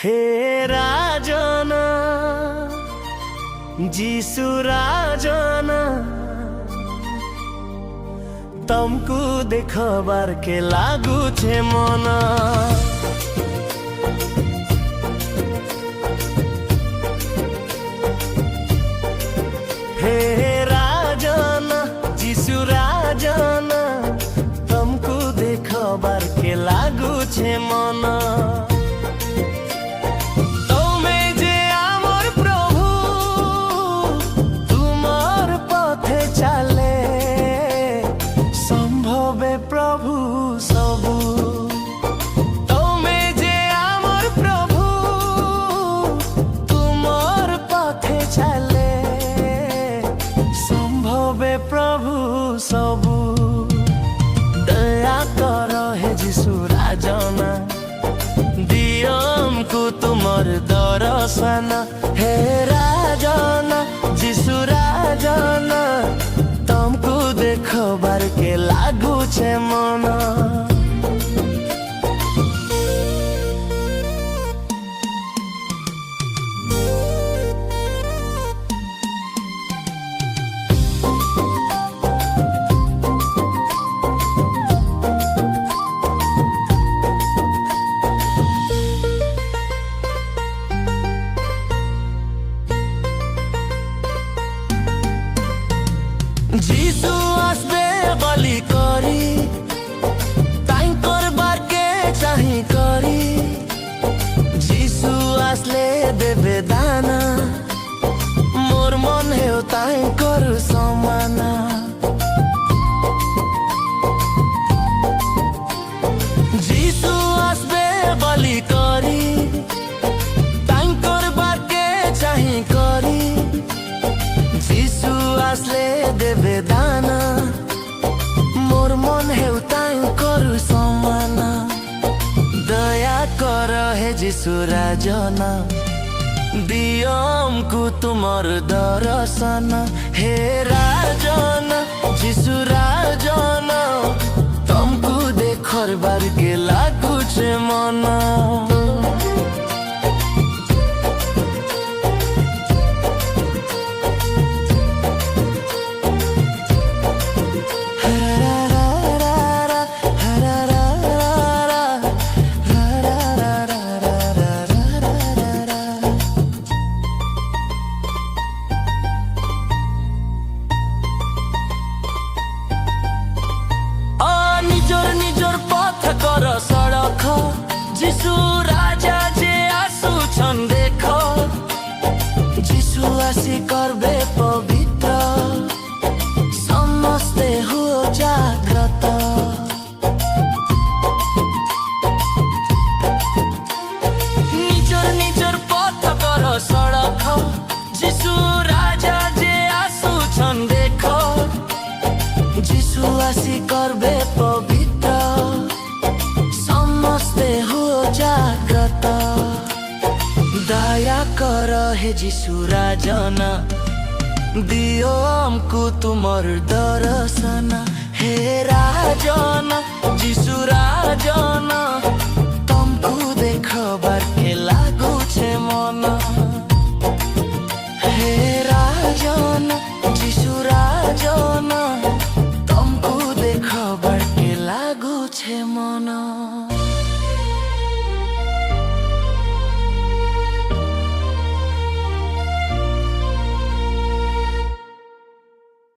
हे राजन जीसु राजन तमकु देखबार के लागू छे मन। हे राजन जीसु राजन तमकु देखबार के लागू छे मन। प्रभु सबू तोमे जे आमर प्रभु तुमर पथे चले संभवे प्रभु सबू। दया कर हे जीसु राजना दियो हमको तुमर दर्शन। हे राजना जीसु राजना तमको देखबार के लागू छे मन। जीसु आसबे बलि करी ताई करबार के चाही करी। जीसु आसले देबे दाना मोर मन हे ताई करू समाना। जीसु आसबे बलि करी ताई करबार के चाही करी। जीसु आसले देबे दाना मोर मन हे ताई करू समाना। दया कर हे जीसु राजना दियो हमको तुमर दर्शन। हे राजना जीसु राजना तमको देखबार के लागू छे मन। निजर पथ कर सड़क जीसु राजा जे आसुछन देख। जीसु आसी करबे पवित्र समस्ते हो जाग्रत। निजर पथ कर सड़क जीसु राजा जे आसुछन देख। जीसु आसी करबे पवित्र समस्ते हो जाग्रत। दया कर हे जीसु राजना दियो हमको तुमर दर्शन। हे राजना जीसु राजना